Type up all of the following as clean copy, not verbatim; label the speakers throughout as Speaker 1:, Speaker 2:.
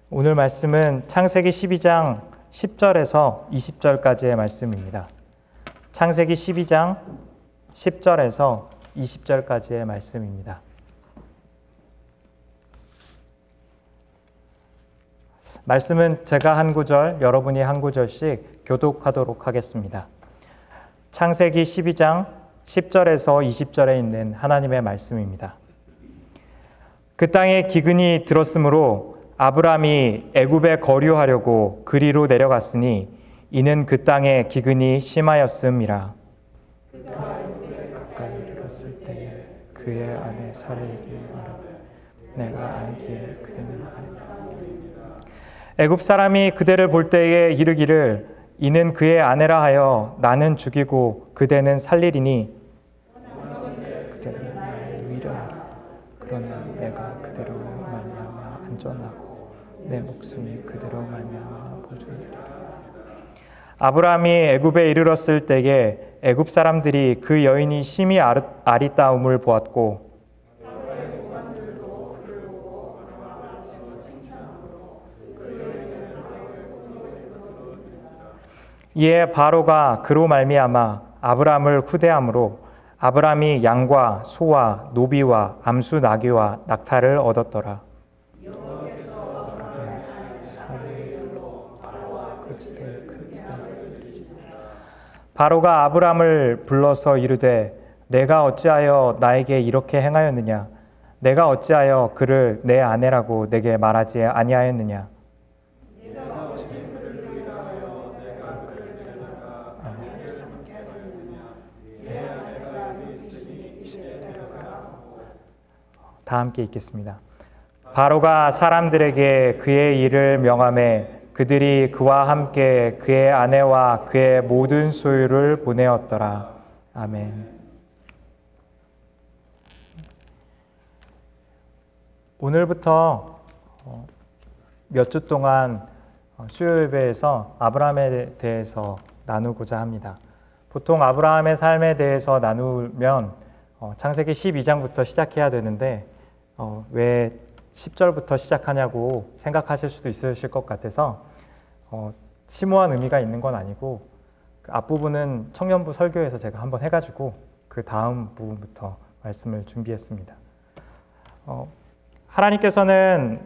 Speaker 1: 오늘 말씀은 창세기 12장 10절에서 20절까지의 말씀입니다. 창세기 12장 10절에서 20절까지의 말씀입니다. 말씀은 제가 한 구절, 여러분이 한 구절씩 교독하도록 하겠습니다. 창세기 12장 10절에서 20절에 있는 하나님의 말씀입니다. 그 땅에 기근이 들었으므로 아브람이 애굽에 거류하려고 그리로 내려갔으니 이는 그 땅에 기근이 심하였음이라. 그가 가까이 이르렀을 때에 그의 아내 사라에게 말하되 내가 알기에 그대는 아니다. 애굽 사람이 그대를 볼 때에 이르기를 이는 그의 아내라 하여 나는 죽이고 그대는 살리리니 그대는 나의 누이라 하라. 그러나 내가 그대로 말미암아 안전하고 내 목숨이 그대로 말미암아 보존되리라. 아브라함이 애굽에 이르렀을 때에 애굽 사람들이 그 여인이 심히 아리따움을 보았고 이에 바로가 그로 말미암아 아브라함을 후대함으로 아브라함이 양과 소와 노비와 암수 나귀와 낙타를 얻었더라. 바로가 아브라함을 불러서 이르되 내가 어찌하여 나에게 이렇게 행하였느냐? 내가 어찌하여 그를 내 아내라고 내게 말하지 아니하였느냐? 다 함께 읽겠습니다. 바로가 사람들에게 그의 일을 명하매 그들이 그와 함께 그의 아내와 그의 모든 소유를 보내었더라. 아멘. 오늘부터 몇 주 동안 수요 예배에서 아브라함에 대해서 나누고자 합니다. 보통 아브라함의 삶에 대해서 나누면 창세기 12장부터 시작해야 되는데 왜 10절부터 시작하냐고 생각하실 수도 있으실 것 같아서 심오한 의미가 있는 건 아니고 그 앞부분은 청년부 설교에서 제가 한번 해가지고 그 다음 부분부터 말씀을 준비했습니다. 하나님께서는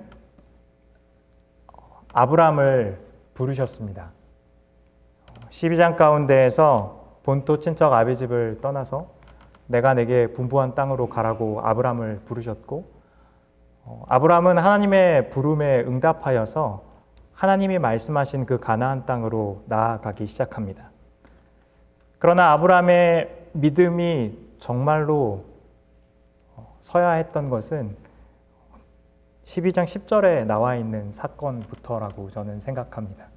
Speaker 1: 아브라함을 부르셨습니다. 12장 가운데에서 본토 친척 아비집을 떠나서 내가 내게 분부한 땅으로 가라고 아브라함을 부르셨고 아브라함은 하나님의 부름에 응답하여서 하나님이 말씀하신 그 가나안 땅으로 나아가기 시작합니다. 그러나 아브라함의 믿음이 정말로 서야 했던 것은 12장 10절에 나와 있는 사건부터라고 저는 생각합니다.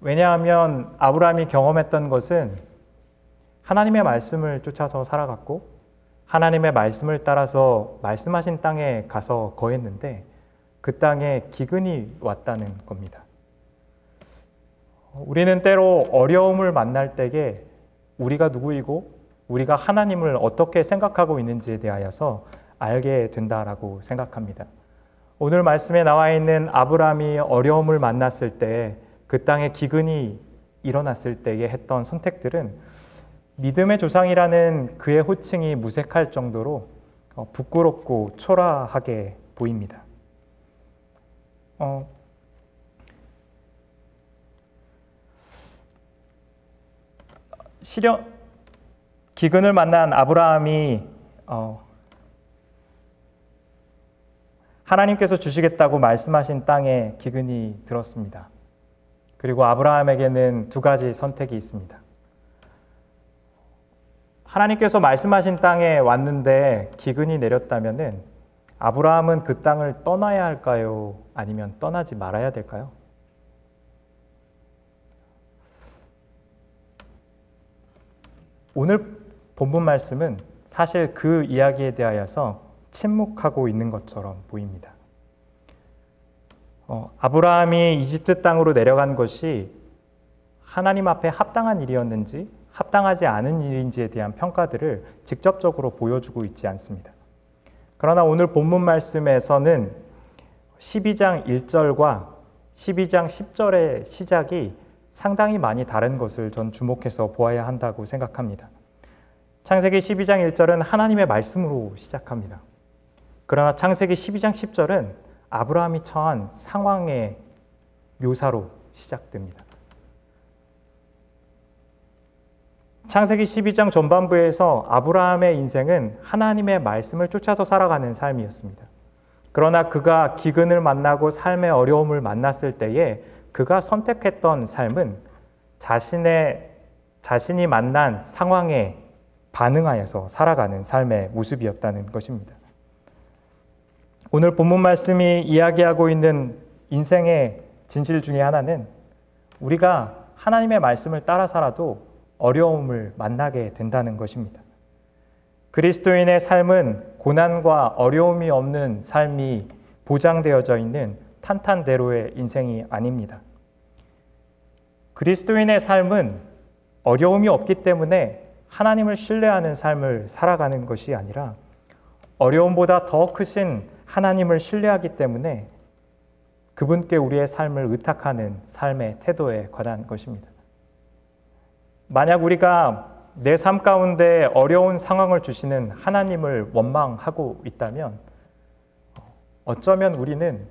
Speaker 1: 왜냐하면 아브라함이 경험했던 것은 하나님의 말씀을 쫓아서 살아갔고 하나님의 말씀을 따라서 말씀하신 땅에 가서 거했는데 그 땅에 기근이 왔다는 겁니다. 우리는 때로 어려움을 만날 때에 우리가 누구이고 우리가 하나님을 어떻게 생각하고 있는지에 대하여서 알게 된다라고 생각합니다. 오늘 말씀에 나와 있는 아브라함이 어려움을 만났을 때 그 땅에 기근이 일어났을 때에 했던 선택들은 믿음의 조상이라는 그의 호칭이 무색할 정도로 부끄럽고 초라하게 보입니다. 기근을 만난 아브라함이 하나님께서 주시겠다고 말씀하신 땅에 기근이 들었습니다. 그리고 아브라함에게는 두 가지 선택이 있습니다. 하나님께서 말씀하신 땅에 왔는데 기근이 내렸다면은 아브라함은 그 땅을 떠나야 할까요? 아니면 떠나지 말아야 될까요? 오늘 본문 말씀은 사실 그 이야기에 대하여서 침묵하고 있는 것처럼 보입니다. 아브라함이 이집트 땅으로 내려간 것이 하나님 앞에 합당한 일이었는지 합당하지 않은 일인지에 대한 평가들을 직접적으로 보여주고 있지 않습니다. 그러나 오늘 본문 말씀에서는 12장 1절과 12장 10절의 시작이 상당히 많이 다른 것을 전 주목해서 보아야 한다고 생각합니다. 창세기 12장 1절은 하나님의 말씀으로 시작합니다. 그러나 창세기 12장 10절은 아브라함이 처한 상황의 묘사로 시작됩니다. 창세기 12장 전반부에서 아브라함의 인생은 하나님의 말씀을 쫓아서 살아가는 삶이었습니다. 그러나 그가 기근을 만나고 삶의 어려움을 만났을 때에 그가 선택했던 삶은 자신이 만난 상황에 반응하여서 살아가는 삶의 모습이었다는 것입니다. 오늘 본문 말씀이 이야기하고 있는 인생의 진실 중에 하나는 우리가 하나님의 말씀을 따라 살아도 어려움을 만나게 된다는 것입니다. 그리스도인의 삶은 고난과 어려움이 없는 삶이 보장되어져 있는 탄탄대로의 인생이 아닙니다. 그리스도인의 삶은 어려움이 없기 때문에 하나님을 신뢰하는 삶을 살아가는 것이 아니라 어려움보다 더 크신 하나님을 신뢰하기 때문에 그분께 우리의 삶을 의탁하는 삶의 태도에 관한 것입니다. 만약 우리가 내 삶 가운데 어려운 상황을 주시는 하나님을 원망하고 있다면 어쩌면 우리는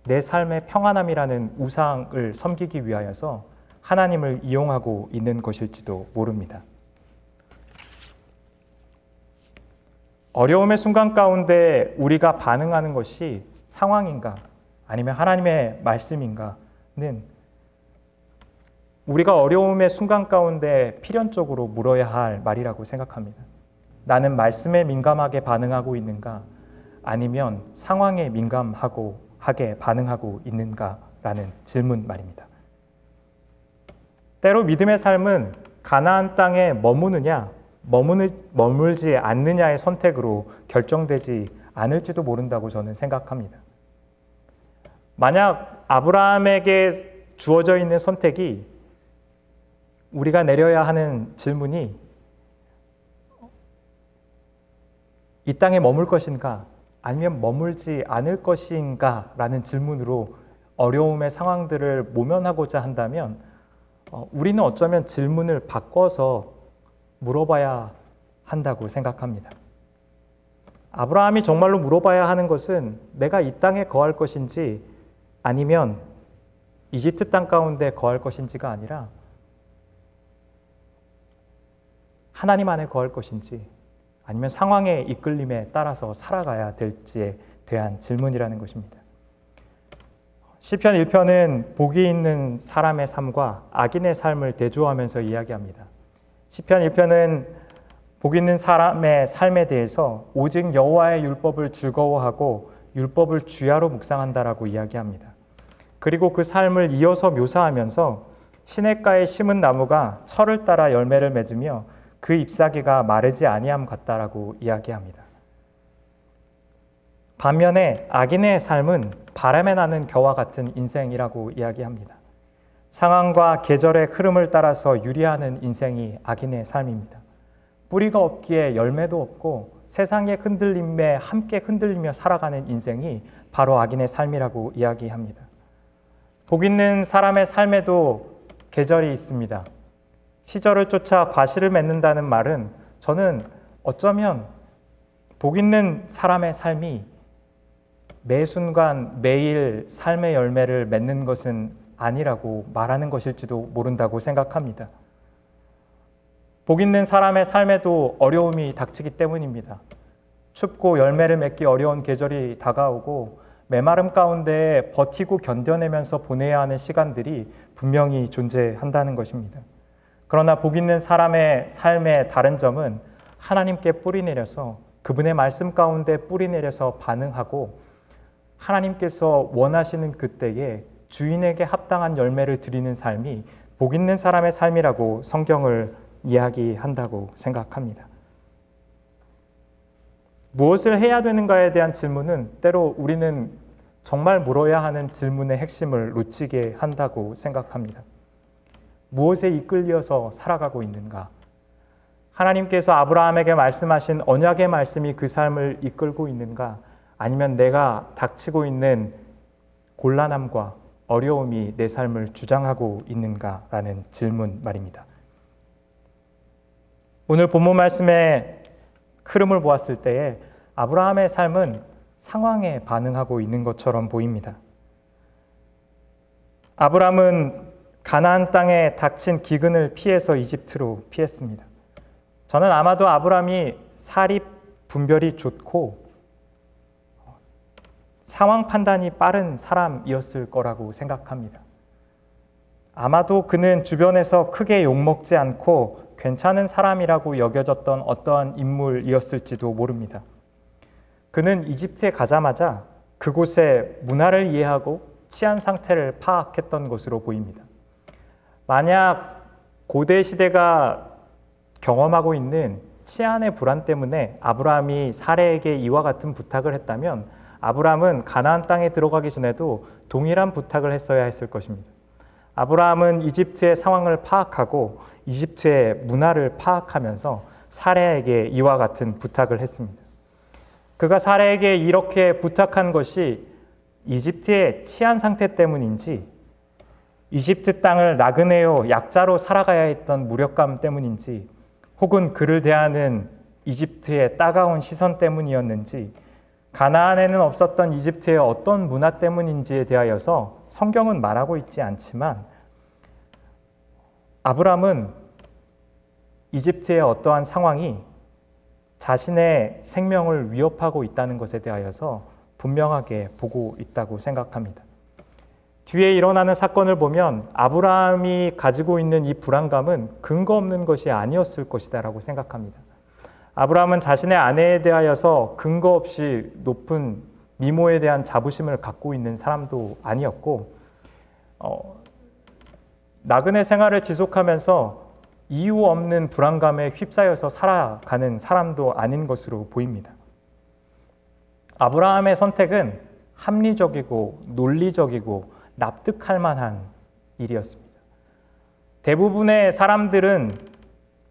Speaker 1: 내 삶의 평안함이라는 우상을 섬기기 위하여서 하나님을 이용하고 있는 것일지도 모릅니다. 어려움의 순간 가운데 우리가 반응하는 것이 상황인가 아니면 하나님의 말씀인가는 우리가 어려움의 순간 가운데 필연적으로 물어야 할 말이라고 생각합니다. 나는 말씀에 민감하게 반응하고 있는가 아니면 상황에 민감하게 반응하고 있는가라는 질문 말입니다. 때로 믿음의 삶은 가나안 땅에 머무느냐 머물지 않느냐의 선택으로 결정되지 않을지도 모른다고 저는 생각합니다. 만약 아브라함에게 주어져 있는 선택이 우리가 내려야 하는 질문이 이 땅에 머물 것인가 아니면 머물지 않을 것인가 라는 질문으로 어려움의 상황들을 모면하고자 한다면 우리는 어쩌면 질문을 바꿔서 물어봐야 한다고 생각합니다. 아브라함이 정말로 물어봐야 하는 것은 내가 이 땅에 거할 것인지 아니면 이집트 땅 가운데 거할 것인지가 아니라 하나님 안에 거할 것인지 아니면 상황의 이끌림에 따라서 살아가야 될지에 대한 질문이라는 것입니다. 시편 1편은 복이 있는 사람의 삶과 악인의 삶을 대조하면서 이야기합니다. 시편 1편은 복 있는 사람의 삶에 대해서 오직 여호와의 율법을 즐거워하고 율법을 주야로 묵상한다라고 이야기합니다. 그리고 그 삶을 이어서 묘사하면서 시냇가에 심은 나무가 철을 따라 열매를 맺으며 그 잎사귀가 마르지 아니함 같다라고 이야기합니다. 반면에 악인의 삶은 바람에 나는 겨와 같은 인생이라고 이야기합니다. 상황과 계절의 흐름을 따라서 유리하는 인생이 악인의 삶입니다. 뿌리가 없기에 열매도 없고 세상의 흔들림에 함께 흔들리며 살아가는 인생이 바로 악인의 삶이라고 이야기합니다. 복 있는 사람의 삶에도 계절이 있습니다. 시절을 쫓아 과실을 맺는다는 말은 저는 어쩌면 복 있는 사람의 삶이 매 순간 매일 삶의 열매를 맺는 것은 아니라고 말하는 것일지도 모른다고 생각합니다. 복 있는 사람의 삶에도 어려움이 닥치기 때문입니다. 춥고 열매를 맺기 어려운 계절이 다가오고 메마름 가운데 버티고 견뎌내면서 보내야 하는 시간들이 분명히 존재한다는 것입니다. 그러나 복 있는 사람의 삶의 다른 점은 하나님께 뿌리내려서 그분의 말씀 가운데 뿌리내려서 반응하고 하나님께서 원하시는 그때에 주인에게 합당한 열매를 드리는 삶이 복 있는 사람의 삶이라고 성경을 이야기한다고 생각합니다. 무엇을 해야 되는가에 대한 질문은 때로 우리는 정말 물어야 하는 질문의 핵심을 놓치게 한다고 생각합니다. 무엇에 이끌려서 살아가고 있는가? 하나님께서 아브라함에게 말씀하신 언약의 말씀이 그 삶을 이끌고 있는가? 아니면 내가 닥치고 있는 곤란함과 어려움이 내 삶을 주장하고 있는가라는 질문 말입니다. 오늘 본문 말씀의 흐름을 보았을 때에 아브라함의 삶은 상황에 반응하고 있는 것처럼 보입니다. 아브라함은 가나안 땅에 닥친 기근을 피해서 이집트로 피했습니다. 저는 아마도 아브라함이 사립 분별이 좋고 상황 판단이 빠른 사람이었을 거라고 생각합니다. 아마도 그는 주변에서 크게 욕먹지 않고 괜찮은 사람이라고 여겨졌던 어떠한 인물이었을지도 모릅니다. 그는 이집트에 가자마자 그곳의 문화를 이해하고 치안 상태를 파악했던 것으로 보입니다. 만약 고대 시대가 경험하고 있는 치안의 불안 때문에 아브라함이 사레에게 이와 같은 부탁을 했다면 아브라함은 가나안 땅에 들어가기 전에도 동일한 부탁을 했어야 했을 것입니다. 아브라함은 이집트의 상황을 파악하고 이집트의 문화를 파악하면서 사레에게 이와 같은 부탁을 했습니다. 그가 사레에게 이렇게 부탁한 것이 이집트의 치안 상태 때문인지 이집트 땅을 나그네요 약자로 살아가야 했던 무력감 때문인지 혹은 그를 대하는 이집트의 따가운 시선 때문이었는지 가나안에는 없었던 이집트의 어떤 문화 때문인지에 대하여서 성경은 말하고 있지 않지만 아브라함은 이집트의 어떠한 상황이 자신의 생명을 위협하고 있다는 것에 대하여서 분명하게 보고 있다고 생각합니다. 뒤에 일어나는 사건을 보면 아브라함이 가지고 있는 이 불안감은 근거 없는 것이 아니었을 것이다라고 생각합니다. 아브라함은 자신의 아내에 대하여서 근거 없이 높은 미모에 대한 자부심을 갖고 있는 사람도 아니었고 나그네 생활을 지속하면서 이유 없는 불안감에 휩싸여서 살아가는 사람도 아닌 것으로 보입니다. 아브라함의 선택은 합리적이고 논리적이고 납득할 만한 일이었습니다. 대부분의 사람들은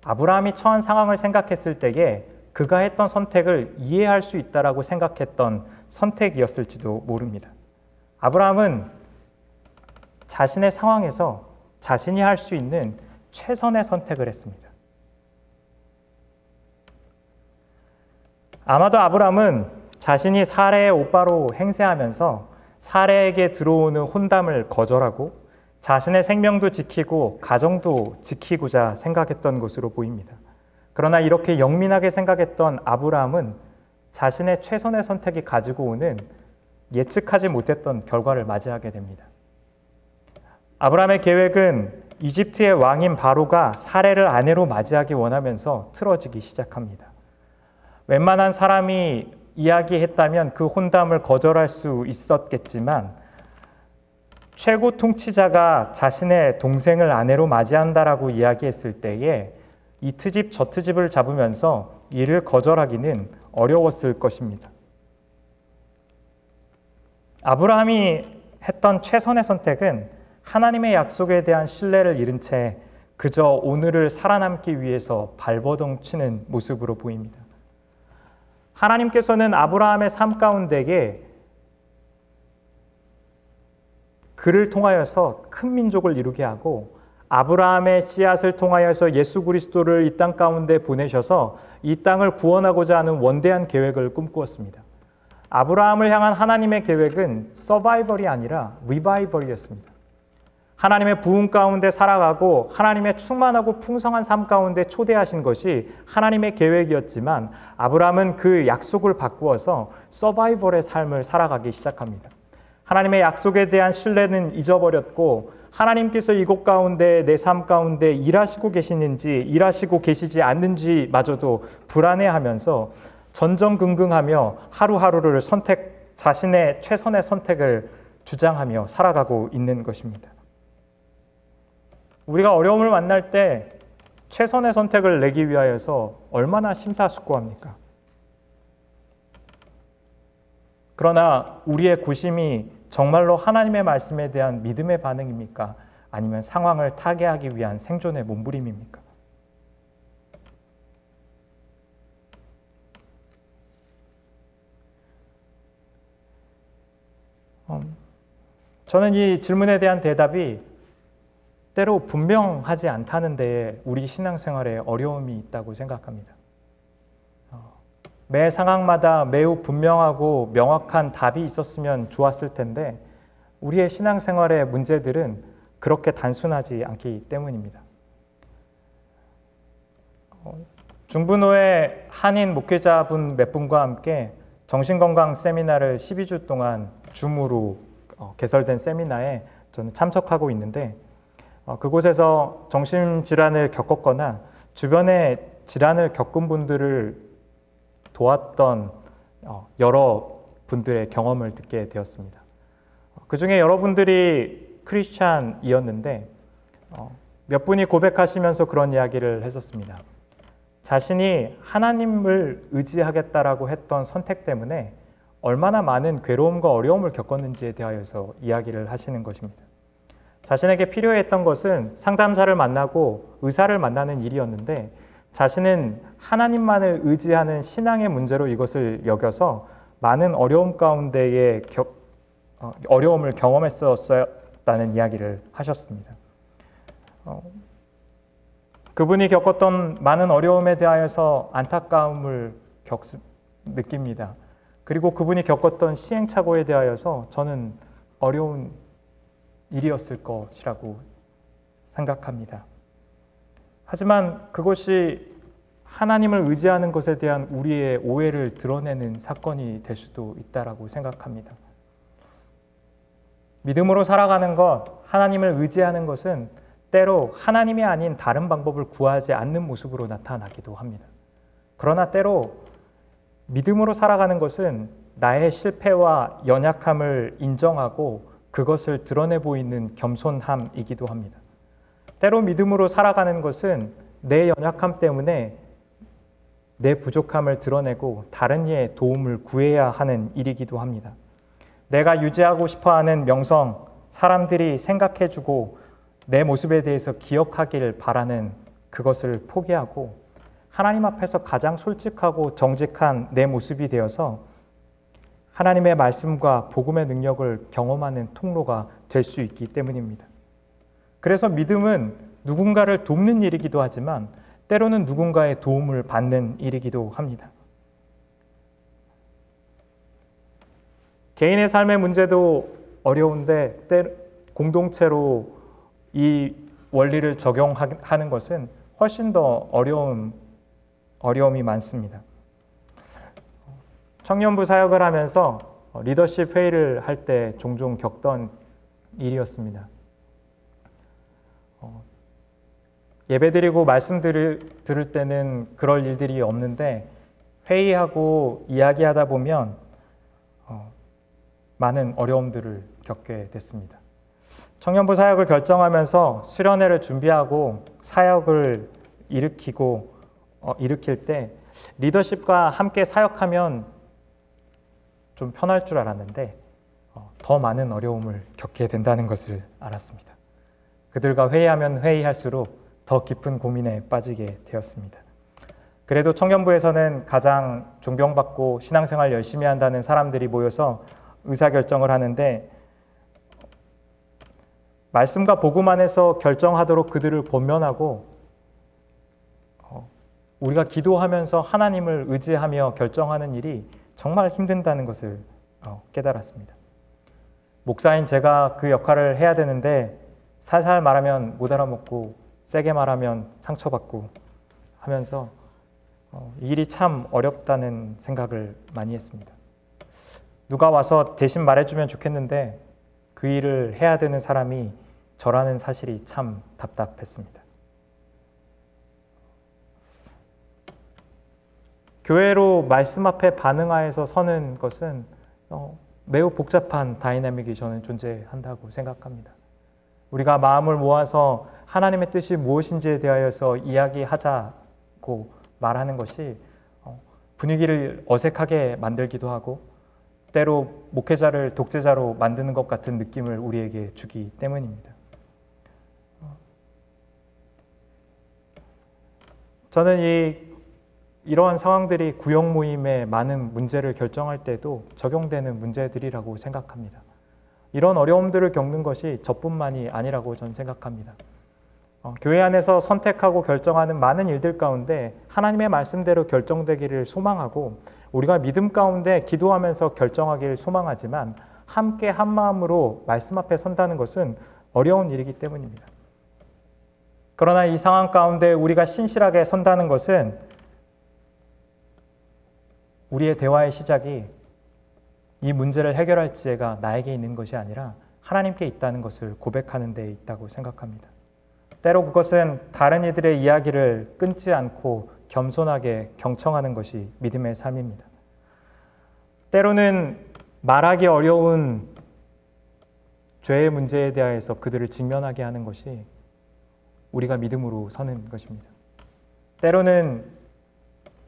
Speaker 1: 아브라함이 처한 상황을 생각했을 때에 그가 했던 선택을 이해할 수 있다라고 생각했던 선택이었을지도 모릅니다. 아브라함은 자신의 상황에서 자신이 할 수 있는 최선의 선택을 했습니다. 아마도 아브라함은 자신이 사레의 오빠로 행세하면서 사레에게 들어오는 혼담을 거절하고 자신의 생명도 지키고 가정도 지키고자 생각했던 것으로 보입니다. 그러나 이렇게 영민하게 생각했던 아브라함은 자신의 최선의 선택이 가지고 오는 예측하지 못했던 결과를 맞이하게 됩니다. 아브라함의 계획은 이집트의 왕인 바로가 사레를 아내로 맞이하기 원하면서 틀어지기 시작합니다. 웬만한 사람이 이야기했다면 그 혼담을 거절할 수 있었겠지만 최고 통치자가 자신의 동생을 아내로 맞이한다라고 이야기했을 때에 이 트집 저 트집을 잡으면서 이를 거절하기는 어려웠을 것입니다. 아브라함이 했던 최선의 선택은 하나님의 약속에 대한 신뢰를 잃은 채 그저 오늘을 살아남기 위해서 발버둥 치는 모습으로 보입니다. 하나님께서는 아브라함의 삶 가운데에 그를 통하여서 큰 민족을 이루게 하고 아브라함의 씨앗을 통하여서 예수 그리스도를 이 땅 가운데 보내셔서 이 땅을 구원하고자 하는 원대한 계획을 꿈꾸었습니다. 아브라함을 향한 하나님의 계획은 서바이벌이 아니라 리바이벌이었습니다. 하나님의 부흥 가운데 살아가고 하나님의 충만하고 풍성한 삶 가운데 초대하신 것이 하나님의 계획이었지만 아브라함은 그 약속을 바꾸어서 서바이벌의 삶을 살아가기 시작합니다. 하나님의 약속에 대한 신뢰는 잊어버렸고 하나님께서 이곳 가운데 내 삶 가운데 일하시고 계시는지 일하시고 계시지 않는지마저도 불안해하면서 전전긍긍하며 하루하루를 자신의 최선의 선택을 주장하며 살아가고 있는 것입니다. 우리가 어려움을 만날 때 최선의 선택을 내기 위하여서 얼마나 심사숙고합니까? 그러나 우리의 고심이 정말로 하나님의 말씀에 대한 믿음의 반응입니까? 아니면 상황을 타개하기 위한 생존의 몸부림입니까? 저는 이 질문에 대한 대답이 때로 분명하지 않다는 데에 우리 신앙생활에 어려움이 있다고 생각합니다. 매 상황마다 매우 분명하고 명확한 답이 있었으면 좋았을 텐데 우리의 신앙생활의 문제들은 그렇게 단순하지 않기 때문입니다. 중부노회 한인 목회자분 몇 분과 함께 정신건강 세미나를 12주 동안 줌으로 개설된 세미나에 저는 참석하고 있는데 그곳에서 정신질환을 겪었거나 주변에 질환을 겪은 분들을 도왔던 여러 분들의 경험을 듣게 되었습니다. 그 중에 여러분들이 크리스찬이었는데 몇 분이 고백하시면서 그런 이야기를 했었습니다. 자신이 하나님을 의지하겠다라고 했던 선택 때문에 얼마나 많은 괴로움과 어려움을 겪었는지에 대하여서 이야기를 하시는 것입니다. 자신에게 필요했던 것은 상담사를 만나고 의사를 만나는 일이었는데 자신은 하나님만을 의지하는 신앙의 문제로 이것을 여겨서 많은 어려움 가운데에 어려움을 경험했었다는 이야기를 하셨습니다. 그분이 겪었던 많은 어려움에 대하여서 안타까움을 느낍니다. 그리고 그분이 겪었던 시행착오에 대하여서 저는 어려운 일이었을 것이라고 생각합니다. 하지만 그것이 하나님을 의지하는 것에 대한 우리의 오해를 드러내는 사건이 될 수도 있다라고 생각합니다. 믿음으로 살아가는 것, 하나님을 의지하는 것은 때로 하나님이 아닌 다른 방법을 구하지 않는 모습으로 나타나기도 합니다. 그러나 때로 믿음으로 살아가는 것은 나의 실패와 연약함을 인정하고 그것을 드러내 보이는 겸손함이기도 합니다. 때로 믿음으로 살아가는 것은 내 연약함 때문에 내 부족함을 드러내고 다른 이의 도움을 구해야 하는 일이기도 합니다. 내가 유지하고 싶어하는 명성, 사람들이 생각해주고 내 모습에 대해서 기억하길 바라는 그것을 포기하고 하나님 앞에서 가장 솔직하고 정직한 내 모습이 되어서 하나님의 말씀과 복음의 능력을 경험하는 통로가 될 수 있기 때문입니다. 그래서 믿음은 누군가를 돕는 일이기도 하지만 때로는 누군가의 도움을 받는 일이기도 합니다. 개인의 삶의 문제도 어려운데 공동체로 이 원리를 적용하는 것은 훨씬 더 어려움이 많습니다. 청년부 사역을 하면서 리더십 회의를 할 때 종종 겪던 일이었습니다. 예배드리고 말씀 들을 때는 그럴 일들이 없는데 회의하고 이야기하다 보면 많은 어려움들을 겪게 됐습니다. 청년부 사역을 결정하면서 수련회를 준비하고 사역을 일으킬 때 리더십과 함께 사역하면 좀 편할 줄 알았는데 더 많은 어려움을 겪게 된다는 것을 알았습니다. 그들과 회의하면 회의할수록 더 깊은 고민에 빠지게 되었습니다. 그래도 청년부에서는 가장 존경받고 신앙생활 열심히 한다는 사람들이 모여서 의사결정을 하는데 말씀과 복음 안에서 결정하도록 그들을 권면하고 우리가 기도하면서 하나님을 의지하며 결정하는 일이 정말 힘든다는 것을 깨달았습니다. 목사인 제가 그 역할을 해야 되는데 살살 말하면 못 알아먹고 세게 말하면 상처받고 하면서 이 일이 참 어렵다는 생각을 많이 했습니다. 누가 와서 대신 말해주면 좋겠는데 그 일을 해야 되는 사람이 저라는 사실이 참 답답했습니다. 교회로 말씀 앞에 반응하여서 서는 것은 매우 복잡한 다이나믹이 저는 존재한다고 생각합니다. 우리가 마음을 모아서 하나님의 뜻이 무엇인지에 대하여서 이야기하자고 말하는 것이 분위기를 어색하게 만들기도 하고 때로 목회자를 독재자로 만드는 것 같은 느낌을 우리에게 주기 때문입니다. 저는 이러한 상황들이 구역 모임의 많은 문제를 결정할 때도 적용되는 문제들이라고 생각합니다. 이런 어려움들을 겪는 것이 저뿐만이 아니라고 저는 생각합니다. 교회 안에서 선택하고 결정하는 많은 일들 가운데 하나님의 말씀대로 결정되기를 소망하고 우리가 믿음 가운데 기도하면서 결정하기를 소망하지만 함께 한 마음으로 말씀 앞에 선다는 것은 어려운 일이기 때문입니다. 그러나 이 상황 가운데 우리가 신실하게 선다는 것은 우리의 대화의 시작이 이 문제를 해결할 지혜가 나에게 있는 것이 아니라 하나님께 있다는 것을 고백하는 데 있다고 생각합니다. 때로 그것은 다른 이들의 이야기를 끊지 않고 겸손하게 경청하는 것이 믿음의 삶입니다. 때로는 말하기 어려운 죄의 문제에 대해서 그들을 직면하게 하는 것이 우리가 믿음으로 서는 것입니다. 때로는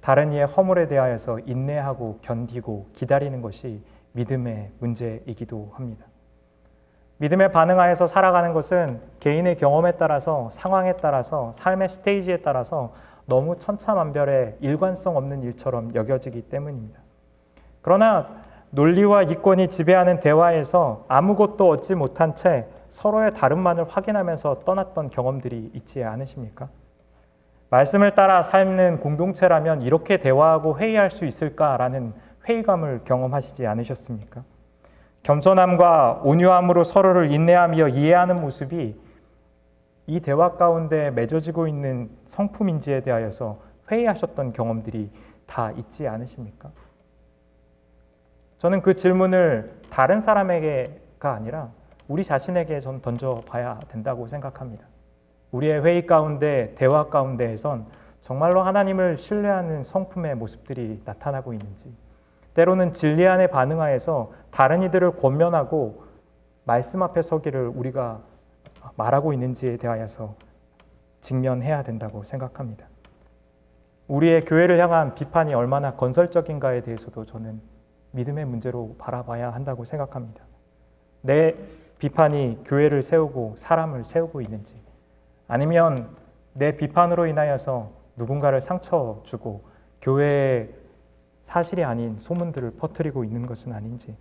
Speaker 1: 다른 이의 허물에 대하여서 인내하고 견디고 기다리는 것이 믿음의 문제이기도 합니다. 믿음에 반응하여서 살아가는 것은 개인의 경험에 따라서 상황에 따라서 삶의 스테이지에 따라서 너무 천차만별의 일관성 없는 일처럼 여겨지기 때문입니다. 그러나 논리와 이권이 지배하는 대화에서 아무것도 얻지 못한 채 서로의 다름만을 확인하면서 떠났던 경험들이 있지 않으십니까? 말씀을 따라 삶는 공동체라면 이렇게 대화하고 회의할 수 있을까라는 회의감을 경험하시지 않으셨습니까? 겸손함과 온유함으로 서로를 인내하며 이해하는 모습이 이 대화 가운데 맺어지고 있는 성품인지에 대하여서 회의하셨던 경험들이 다 있지 않으십니까? 저는 그 질문을 다른 사람에게가 아니라 우리 자신에게 전 던져봐야 된다고 생각합니다. 우리의 회의 가운데, 대화 가운데에선 정말로 하나님을 신뢰하는 성품의 모습들이 나타나고 있는지, 때로는 진리 안에 반응하여서 다른 이들을 권면하고 말씀 앞에 서기를 우리가 말하고 있는지에 대하여서 직면해야 된다고 생각합니다. 우리의 교회를 향한 비판이 얼마나 건설적인가에 대해서도 저는 믿음의 문제로 바라봐야 한다고 생각합니다. 내 비판이 교회를 세우고 사람을 세우고 있는지, 아니면 내 비판으로 인하여서 누군가를 상처 주고 교회의 사실이 아닌 소문들을 퍼뜨리고 있는 것은 아닌지,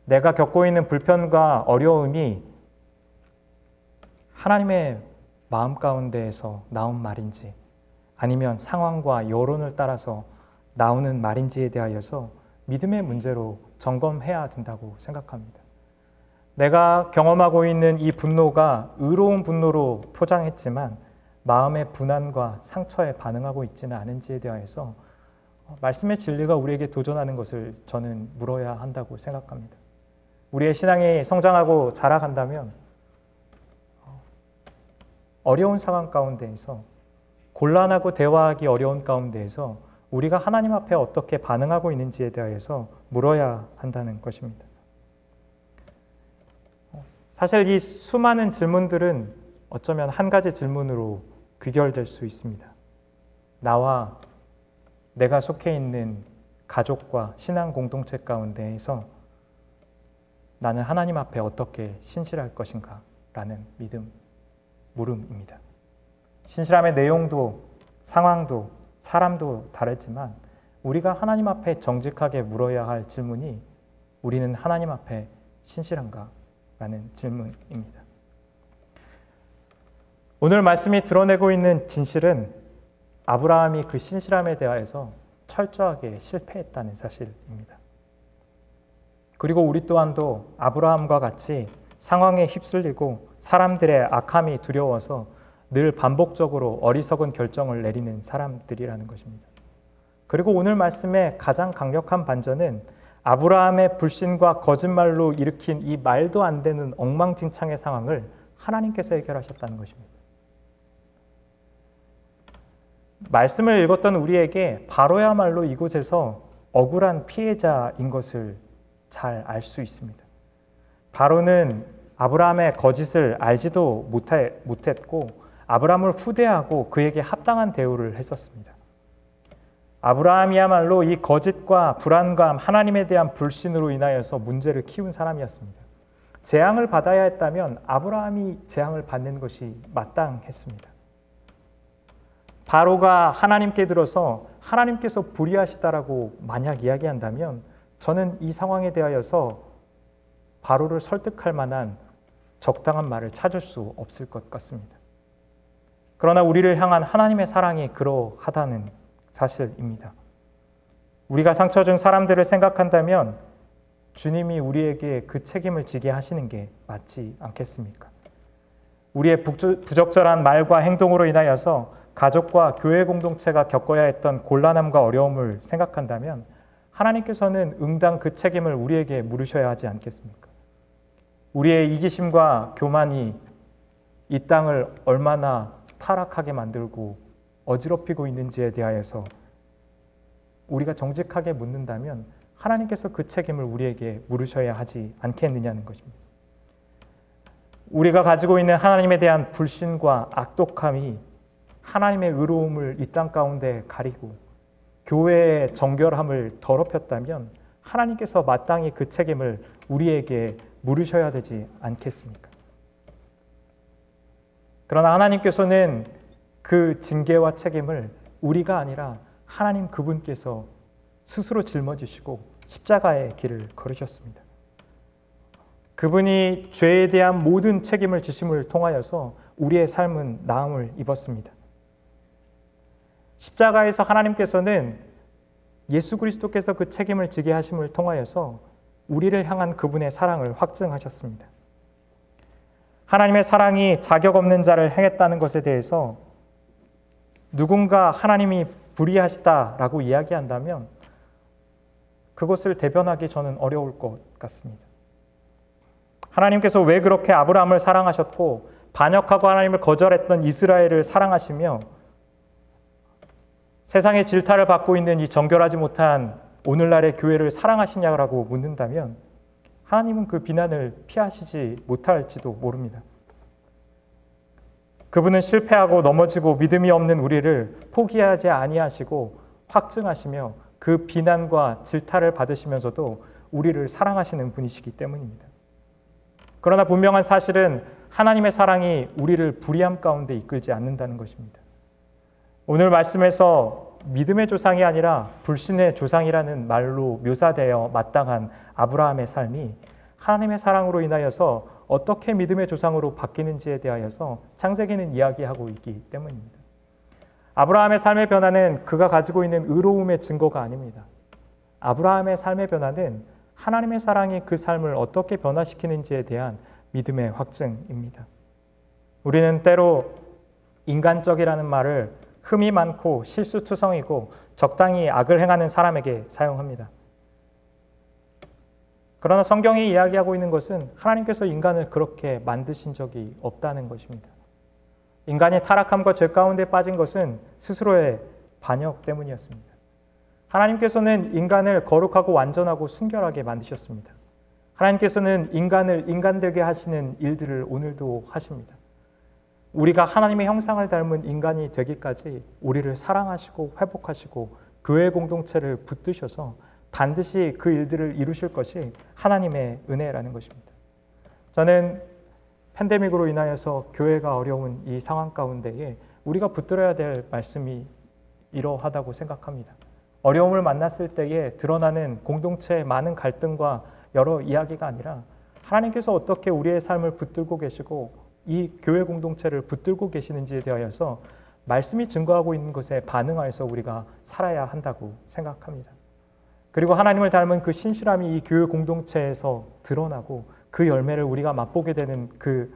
Speaker 1: 내가 겪고 있는 불편과 어려움이 하나님의 마음 가운데에서 나온 말인지 아니면 상황과 여론을 따라서 나오는 말인지에 대하여서 믿음의 문제로 점검해야 된다고 생각합니다. 내가 경험하고 있는 이 분노가 의로운 분노로 포장했지만 마음의 분한과 상처에 반응하고 있지는 않은지에 대하여서 말씀의 진리가 우리에게 도전하는 것을 저는 물어야 한다고 생각합니다. 우리의 신앙이 성장하고 자라간다면 어려운 상황 가운데에서, 곤란하고 대화하기 어려운 가운데에서 우리가 하나님 앞에 어떻게 반응하고 있는지에 대해서 물어야 한다는 것입니다. 사실 이 수많은 질문들은 어쩌면 한 가지 질문으로 귀결될 수 있습니다. 나와 내가 속해 있는 가족과 신앙 공동체 가운데에서 나는 하나님 앞에 어떻게 신실할 것인가? 라는 물음입니다. 신실함의 내용도 상황도 사람도 다르지만 우리가 하나님 앞에 정직하게 물어야 할 질문이 우리는 하나님 앞에 신실한가? 라는 질문입니다. 오늘 말씀이 드러내고 있는 진실은 아브라함이 그 신실함에 대하여서 철저하게 실패했다는 사실입니다. 그리고 우리 또한도 아브라함과 같이 상황에 휩쓸리고 사람들의 악함이 두려워서 늘 반복적으로 어리석은 결정을 내리는 사람들이라는 것입니다. 그리고 오늘 말씀의 가장 강력한 반전은 아브라함의 불신과 거짓말로 일으킨 이 말도 안 되는 엉망진창의 상황을 하나님께서 해결하셨다는 것입니다. 말씀을 읽었던 우리에게 바로야말로 이곳에서 억울한 피해자인 것을 잘 알 수 있습니다. 바로는 아브라함의 거짓을 알지도 못했고 아브라함을 후대하고 그에게 합당한 대우를 했었습니다. 아브라함이야말로 이 거짓과 불안감, 하나님에 대한 불신으로 인하여서 문제를 키운 사람이었습니다. 재앙을 받아야 했다면 아브라함이 재앙을 받는 것이 마땅했습니다. 바로가 하나님께 들어서 하나님께서 불의하시다라고 만약 이야기한다면 저는 이 상황에 대하여서 바로를 설득할 만한 적당한 말을 찾을 수 없을 것 같습니다. 그러나 우리를 향한 하나님의 사랑이 그러하다는 사실입니다. 우리가 상처 준 사람들을 생각한다면 주님이 우리에게 그 책임을 지게 하시는 게 맞지 않겠습니까? 우리의 부적절한 말과 행동으로 인하여서 가족과 교회 공동체가 겪어야 했던 곤란함과 어려움을 생각한다면 하나님께서는 응당 그 책임을 우리에게 물으셔야 하지 않겠습니까? 우리의 이기심과 교만이 이 땅을 얼마나 타락하게 만들고 어지럽히고 있는지에 대하여서 우리가 정직하게 묻는다면 하나님께서 그 책임을 우리에게 물으셔야 하지 않겠느냐는 것입니다. 우리가 가지고 있는 하나님에 대한 불신과 악독함이 하나님의 의로움을 이 땅 가운데 가리고 교회의 정결함을 더럽혔다면 하나님께서 마땅히 그 책임을 우리에게 물으셔야 되지 않겠습니까? 그러나 하나님께서는 그 징계와 책임을 우리가 아니라 하나님 그분께서 스스로 짊어지시고 십자가의 길을 걸으셨습니다. 그분이 죄에 대한 모든 책임을 지심을 통하여서 우리의 삶은 나음을 입었습니다. 십자가에서 하나님께서는 예수 그리스도께서 그 책임을 지게 하심을 통하여서 우리를 향한 그분의 사랑을 확증하셨습니다. 하나님의 사랑이 자격 없는 자를 행했다는 것에 대해서 누군가 하나님이 불의하시다라고 이야기한다면 그것을 대변하기 저는 어려울 것 같습니다. 하나님께서 왜 그렇게 아브라함을 사랑하셨고 반역하고 하나님을 거절했던 이스라엘을 사랑하시며 세상의 질타를 받고 있는 이 정결하지 못한 오늘날의 교회를 사랑하시냐고 묻는다면 하나님은 그 비난을 피하시지 못할지도 모릅니다. 그분은 실패하고 넘어지고 믿음이 없는 우리를 포기하지 아니하시고 확증하시며 그 비난과 질타를 받으시면서도 우리를 사랑하시는 분이시기 때문입니다. 그러나 분명한 사실은 하나님의 사랑이 우리를 불의함 가운데 이끌지 않는다는 것입니다. 오늘 말씀에서 믿음의 조상이 아니라 불신의 조상이라는 말로 묘사되어 마땅한 아브라함의 삶이 하나님의 사랑으로 인하여서 어떻게 믿음의 조상으로 바뀌는지에 대하여서 창세기는 이야기하고 있기 때문입니다. 아브라함의 삶의 변화는 그가 가지고 있는 의로움의 증거가 아닙니다. 아브라함의 삶의 변화는 하나님의 사랑이 그 삶을 어떻게 변화시키는지에 대한 믿음의 확증입니다. 우리는 때로 인간적이라는 말을 흠이 많고 실수투성이고 적당히 악을 행하는 사람에게 사용합니다. 그러나 성경이 이야기하고 있는 것은 하나님께서 인간을 그렇게 만드신 적이 없다는 것입니다. 인간이 타락함과 죄 가운데 빠진 것은 스스로의 반역 때문이었습니다. 하나님께서는 인간을 거룩하고 완전하고 순결하게 만드셨습니다. 하나님께서는 인간을 인간되게 하시는 일들을 오늘도 하십니다. 우리가 하나님의 형상을 닮은 인간이 되기까지 우리를 사랑하시고 회복하시고 교회 공동체를 붙드셔서 반드시 그 일들을 이루실 것이 하나님의 은혜라는 것입니다. 저는 팬데믹으로 인하여서 교회가 어려운 이 상황 가운데에 우리가 붙들어야 될 말씀이 이러하다고 생각합니다. 어려움을 만났을 때에 드러나는 공동체의 많은 갈등과 여러 이야기가 아니라 하나님께서 어떻게 우리의 삶을 붙들고 계시고 이 교회 공동체를 붙들고 계시는지에 대하여서 말씀이 증거하고 있는 것에 반응하여서 우리가 살아야 한다고 생각합니다. 그리고 하나님을 닮은 그 신실함이 이 교회 공동체에서 드러나고 그 열매를 우리가 맛보게 되는 그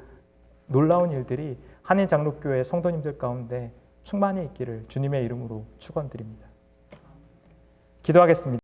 Speaker 1: 놀라운 일들이 한인장로교회 성도님들 가운데 충만히 있기를 주님의 이름으로 축원드립니다. 기도하겠습니다.